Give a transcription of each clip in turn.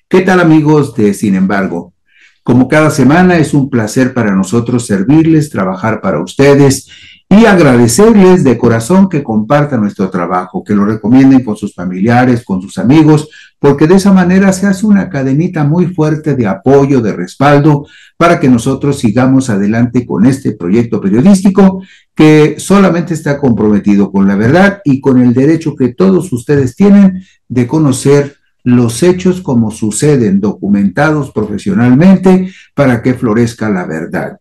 ¿Qué tal amigos de Sin embargo? Como cada semana es un placer para nosotros servirles, trabajar para ustedes y agradecerles de corazón que compartan nuestro trabajo, que lo recomienden con sus familiares, con sus amigos, porque de esa manera se hace una cadenita muy fuerte de apoyo, de respaldo, para que nosotros sigamos adelante con este proyecto periodístico que solamente está comprometido con la verdad y con el derecho que todos ustedes tienen de conocer los hechos como suceden, documentados profesionalmente para que florezca la verdad.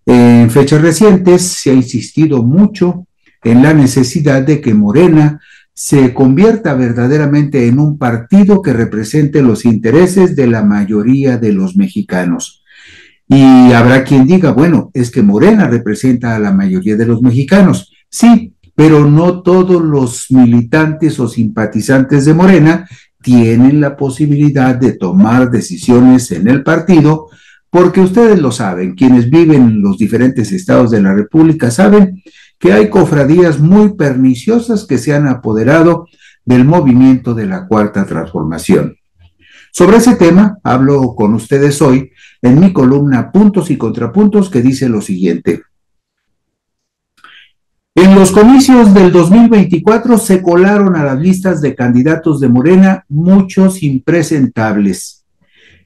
En fechas recientes se ha insistido mucho en la necesidad de que Morena se convierta verdaderamente en un partido que represente los intereses de la mayoría de los mexicanos. Y habrá quien diga, bueno, es que Morena representa a la mayoría de los mexicanos. Sí, pero no todos los militantes o simpatizantes de Morena tienen la posibilidad de tomar decisiones en el partido, porque ustedes lo saben, quienes viven en los diferentes estados de la República saben que hay cofradías muy perniciosas que se han apoderado del movimiento de la Cuarta Transformación. Sobre ese tema hablo con ustedes hoy en mi columna Puntos y Contrapuntos, que dice lo siguiente. En los comicios del 2024 se colaron a las listas de candidatos de Morena muchos impresentables.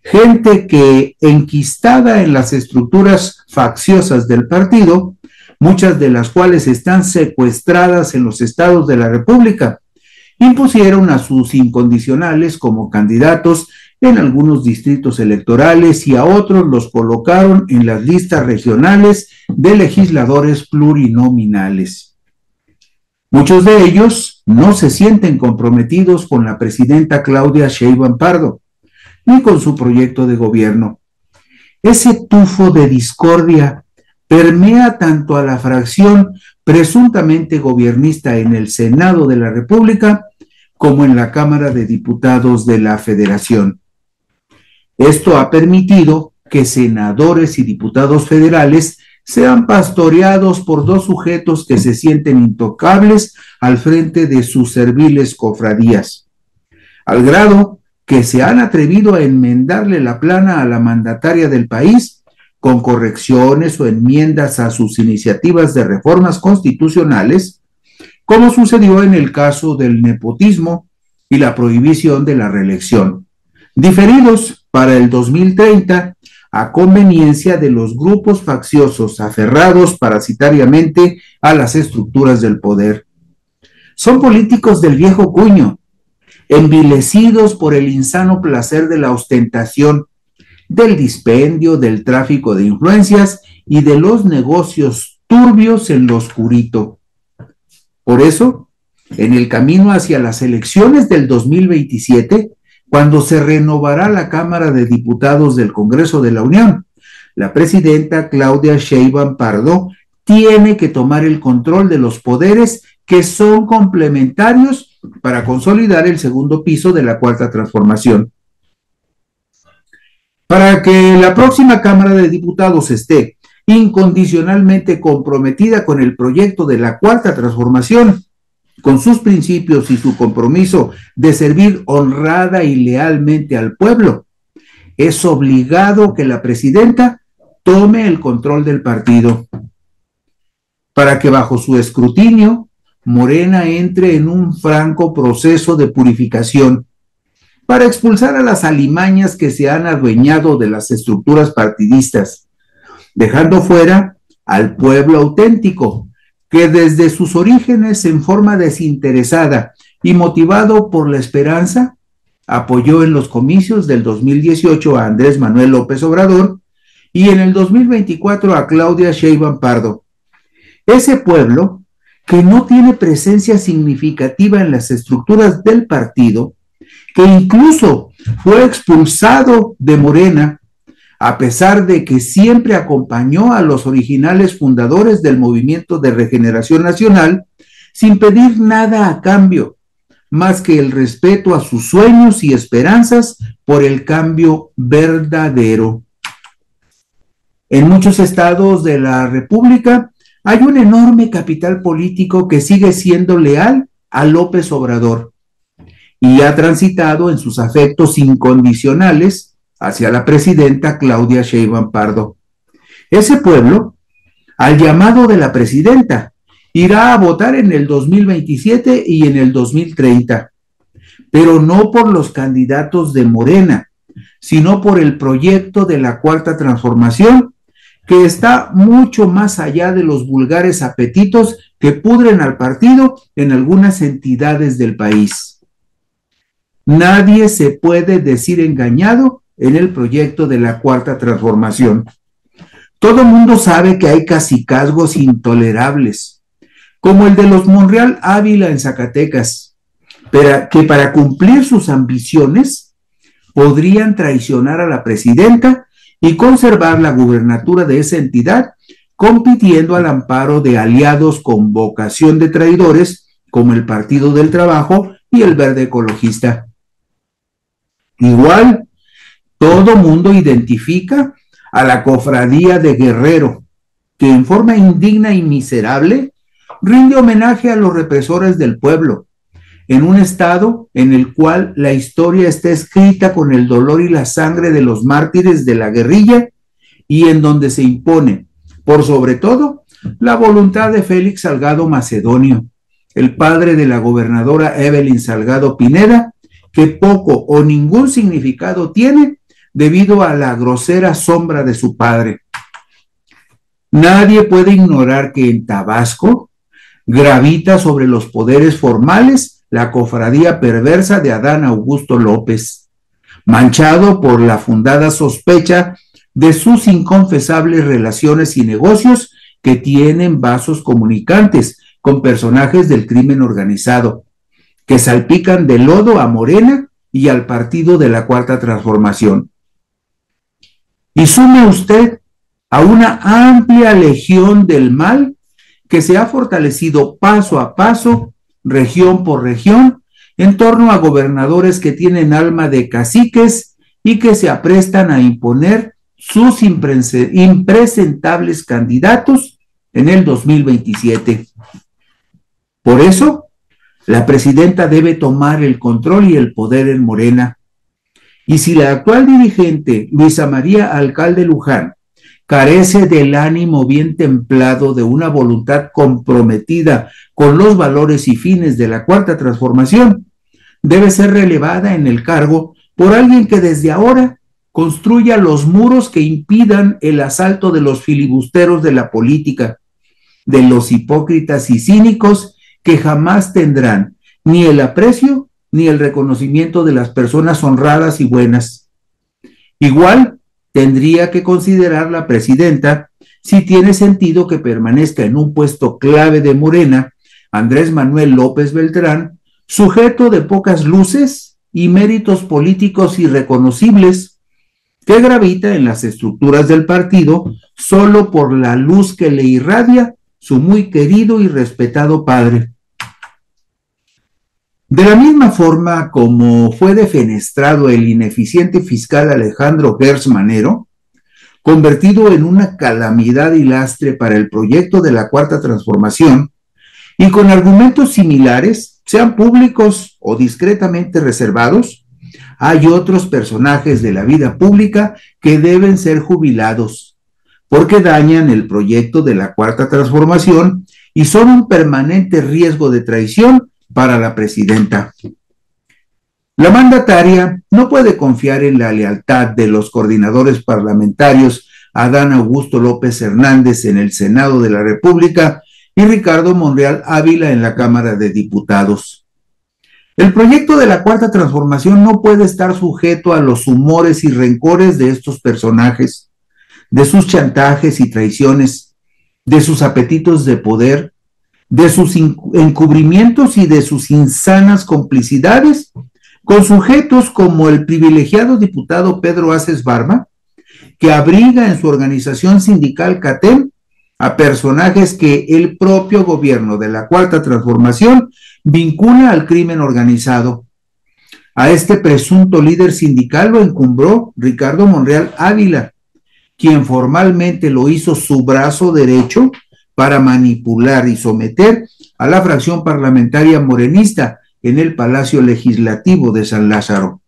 Gente que, enquistada en las estructuras facciosas del partido, muchas de las cuales están secuestradas en los estados de la República, impusieron a sus incondicionales como candidatos en algunos distritos electorales y a otros los colocaron en las listas regionales de legisladores plurinominales. Muchos de ellos no se sienten comprometidos con la presidenta Claudia Sheinbaum Pardo, ni con su proyecto de gobierno. Ese tufo de discordia permea tanto a la fracción presuntamente gobernista en el Senado de la República como en la Cámara de Diputados de la Federación. Esto ha permitido que senadores y diputados federales sean pastoreados por dos sujetos que se sienten intocables al frente de sus serviles cofradías, al grado que se han atrevido a enmendarle la plana a la mandataria del país con correcciones o enmiendas a sus iniciativas de reformas constitucionales, como sucedió en el caso del nepotismo y la prohibición de la reelección, diferidos para el 2030 a conveniencia de los grupos facciosos aferrados parasitariamente a las estructuras del poder. Son políticos del viejo cuño, envilecidos por el insano placer de la ostentación, del dispendio, del tráfico de influencias y de los negocios turbios en lo oscurito. Por eso, en el camino hacia las elecciones del 2027, cuando se renovará la Cámara de Diputados del Congreso de la Unión, la presidenta Claudia Sheinbaum Pardo tiene que tomar el control de los poderes que son complementarios para consolidar el segundo piso de la Cuarta Transformación. Para que la próxima Cámara de Diputados esté incondicionalmente comprometida con el proyecto de la Cuarta Transformación, con sus principios y su compromiso de servir honrada y lealmente al pueblo, es obligado que la presidenta tome el control del partido, para que bajo su escrutinio Morena entre en un franco proceso de purificación, para expulsar a las alimañas que se han adueñado de las estructuras partidistas, dejando fuera al pueblo auténtico, que desde sus orígenes en forma desinteresada y motivado por la esperanza, apoyó en los comicios del 2018 a Andrés Manuel López Obrador y en el 2024 a Claudia Sheinbaum Pardo. Ese pueblo, que no tiene presencia significativa en las estructuras del partido, que incluso fue expulsado de Morena, a pesar de que siempre acompañó a los originales fundadores del Movimiento de Regeneración Nacional, sin pedir nada a cambio, más que el respeto a sus sueños y esperanzas por el cambio verdadero. En muchos estados de la República hay un enorme capital político que sigue siendo leal a López Obrador. y ha transitado en sus afectos incondicionales hacia la presidenta Claudia Sheinbaum Pardo. Ese pueblo, al llamado de la presidenta, irá a votar en el 2027 y en el 2030, pero no por los candidatos de Morena, sino por el proyecto de la Cuarta Transformación, que está mucho más allá de los vulgares apetitos que pudren al partido en algunas entidades del país. Nadie se puede decir engañado en el proyecto de la Cuarta Transformación. Todo mundo sabe que hay cacicazgos intolerables, como el de los Monreal Ávila en Zacatecas, pero que para cumplir sus ambiciones podrían traicionar a la presidenta y conservar la gubernatura de esa entidad, compitiendo al amparo de aliados con vocación de traidores como el Partido del Trabajo y el Verde Ecologista. Igual, todo mundo identifica a la cofradía de Guerrero, que en forma indigna y miserable rinde homenaje a los represores del pueblo, en un estado en el cual la historia está escrita con el dolor y la sangre de los mártires de la guerrilla y en donde se impone, por sobre todo, la voluntad de Félix Salgado Macedonio, el padre de la gobernadora Evelyn Salgado Pineda, que poco o ningún significado tiene debido a la grosera sombra de su padre. Nadie puede ignorar que en Tabasco gravita sobre los poderes formales la cofradía perversa de Adán Augusto López, manchado por la fundada sospecha de sus inconfesables relaciones y negocios que tienen vasos comunicantes con personajes del crimen organizado, que salpican de lodo a Morena y al partido de la Cuarta Transformación. Y sume usted a una amplia legión del mal que se ha fortalecido paso a paso, región por región, en torno a gobernadores que tienen alma de caciques y que se aprestan a imponer sus impresentables candidatos en el 2027. Por eso, la presidenta debe tomar el control y el poder en Morena. Y si la actual dirigente, Luisa María Alcalde Luján, carece del ánimo bien templado de una voluntad comprometida con los valores y fines de la Cuarta Transformación, debe ser relevada en el cargo por alguien que desde ahora construya los muros que impidan el asalto de los filibusteros de la política, de los hipócritas y cínicos que jamás tendrán ni el aprecio ni el reconocimiento de las personas honradas y buenas. Igual tendría que considerar la presidenta si tiene sentido que permanezca en un puesto clave de Morena Andrés Manuel López Beltrán, sujeto de pocas luces y méritos políticos irreconocibles, que gravita en las estructuras del partido solo por la luz que le irradia su muy querido y respetado padre. De la misma forma como fue defenestrado el ineficiente fiscal Alejandro Gertz Manero, convertido en una calamidad y lastre para el proyecto de la Cuarta Transformación, y con argumentos similares, sean públicos o discretamente reservados, hay otros personajes de la vida pública que deben ser jubilados, porque dañan el proyecto de la Cuarta Transformación y son un permanente riesgo de traición para la presidenta. La mandataria no puede confiar en la lealtad de los coordinadores parlamentarios Adán Augusto López Hernández en el Senado de la República y Ricardo Monreal Ávila en la Cámara de Diputados. El proyecto de la Cuarta Transformación no puede estar sujeto a los humores y rencores de estos personajes, de sus chantajes y traiciones, de sus apetitos de poder, de sus encubrimientos y de sus insanas complicidades con sujetos como el privilegiado diputado Pedro Aces Barba, que abriga en su organización sindical CATEM a personajes que el propio gobierno de la Cuarta Transformación vincula al crimen organizado. A este presunto líder sindical lo encumbró Ricardo Monreal Ávila, quien formalmente lo hizo su brazo derecho para manipular y someter a la fracción parlamentaria morenista en el Palacio Legislativo de San Lázaro.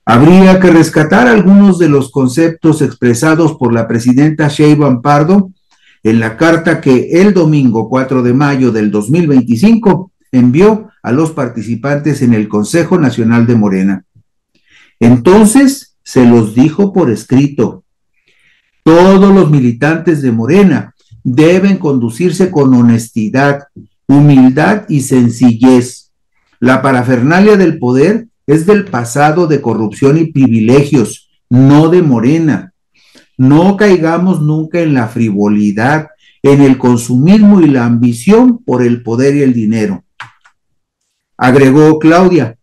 Habría que rescatar algunos de los conceptos expresados por la presidenta Sheinbaum Pardo en la carta que el domingo 4 de mayo del 2025 envió a los participantes en el Consejo Nacional de Morena. Entonces se los dijo por escrito: todos los militantes de Morena deben conducirse con honestidad, humildad y sencillez. La parafernalia del poder es del pasado de corrupción y privilegios, no de Morena. No caigamos nunca en la frivolidad, en el consumismo y la ambición por el poder y el dinero. Agregó Claudia: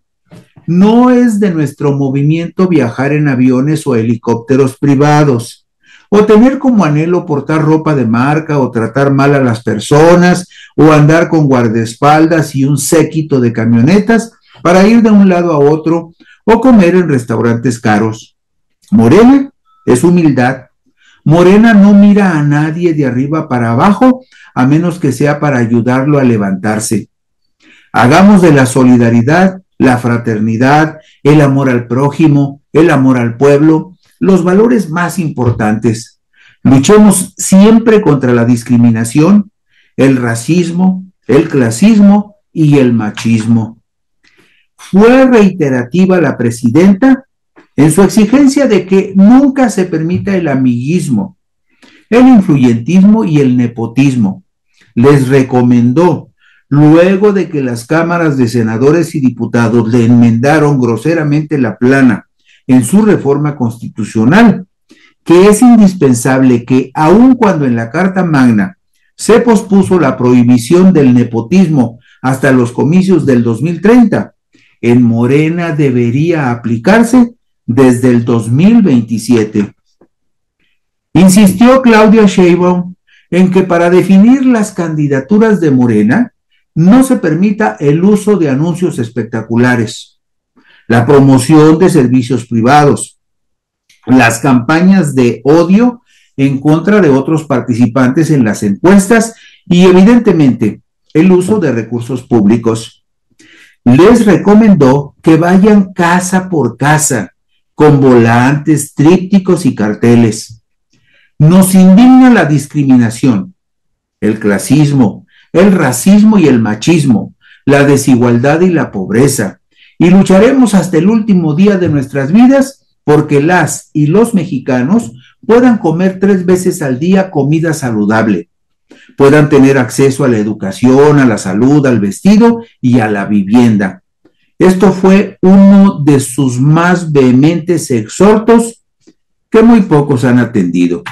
no es de nuestro movimiento viajar en aviones o helicópteros privados, o tener como anhelo portar ropa de marca, o tratar mal a las personas, o andar con guardaespaldas y un séquito de camionetas para ir de un lado a otro, o comer en restaurantes caros. Morena es humildad. Morena no mira a nadie de arriba para abajo, a menos que sea para ayudarlo a levantarse. Hagamos de la solidaridad, la fraternidad, el amor al prójimo, el amor al pueblo, los valores más importantes. Luchemos siempre contra la discriminación, el racismo, el clasismo y el machismo. Fue reiterativa la presidenta en su exigencia de que nunca se permita el amiguismo, el influyentismo y el nepotismo. Les recomendó, luego de que las cámaras de senadores y diputados le enmendaron groseramente la plana en su reforma constitucional, que es indispensable que, aun cuando en la Carta Magna se pospuso la prohibición del nepotismo hasta los comicios del 2030, en Morena debería aplicarse desde el 2027. Insistió Claudia Sheinbaum en que para definir las candidaturas de Morena no se permita el uso de anuncios espectaculares, la promoción de servicios privados, las campañas de odio en contra de otros participantes en las encuestas y, evidentemente, el uso de recursos públicos. Les recomendó que vayan casa por casa, con volantes, trípticos y carteles. Nos indigna la discriminación, el clasismo, el racismo y el machismo, la desigualdad y la pobreza, y lucharemos hasta el último día de nuestras vidas porque las y los mexicanos puedan comer 3 veces al día comida saludable, puedan tener acceso a la educación, a la salud, al vestido y a la vivienda. Esto fue uno de sus más vehementes exhortos que muy pocos han atendido.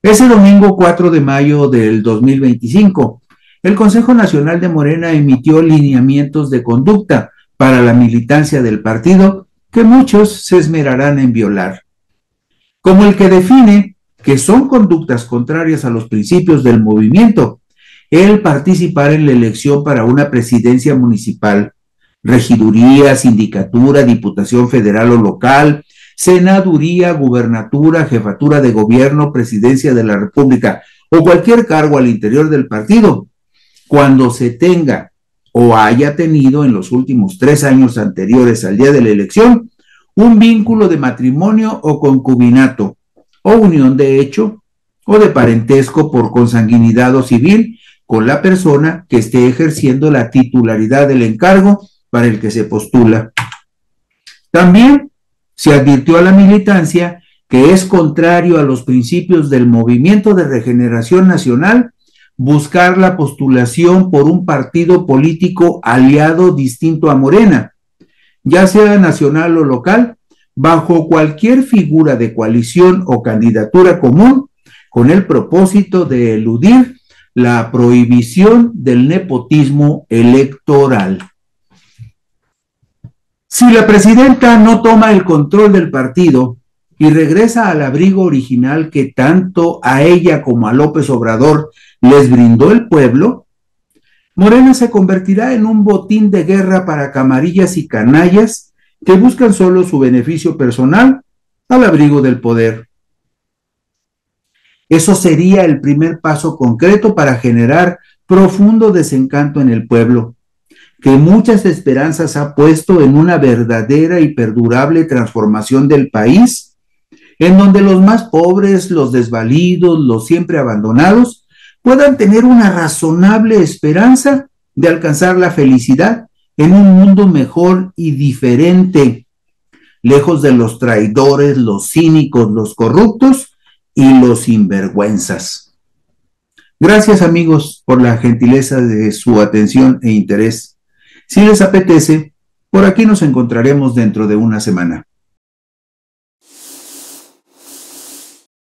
Ese domingo 4 de mayo del 2025, el Consejo Nacional de Morena emitió lineamientos de conducta para la militancia del partido que muchos se esmerarán en violar, como el que define que son conductas contrarias a los principios del movimiento el participar en la elección para una presidencia municipal, regiduría, sindicatura, diputación federal o local, senaduría, gubernatura, jefatura de gobierno, presidencia de la República o cualquier cargo al interior del partido, cuando se tenga o haya tenido en los últimos 3 años anteriores al día de la elección un vínculo de matrimonio o concubinato, o unión de hecho, o de parentesco por consanguinidad o civil con la persona que esté ejerciendo la titularidad del encargo para el que se postula. También se advirtió a la militancia que es contrario a los principios del Movimiento de Regeneración Nacional buscar la postulación por un partido político aliado distinto a Morena, ya sea nacional o local, bajo cualquier figura de coalición o candidatura común, con el propósito de eludir la prohibición del nepotismo electoral. Si la presidenta no toma el control del partido y regresa al abrigo original que tanto a ella como a López Obrador les brindó el pueblo, Morena se convertirá en un botín de guerra para camarillas y canallas que buscan solo su beneficio personal al abrigo del poder. Eso sería el primer paso concreto para generar profundo desencanto en el pueblo, que muchas esperanzas ha puesto en una verdadera y perdurable transformación del país, en donde los más pobres, los desvalidos, los siempre abandonados, puedan tener una razonable esperanza de alcanzar la felicidad en un mundo mejor y diferente, lejos de los traidores, los cínicos, los corruptos y los sinvergüenzas. Gracias, amigos, por la gentileza de su atención e interés. Si les apetece, por aquí nos encontraremos dentro de una semana.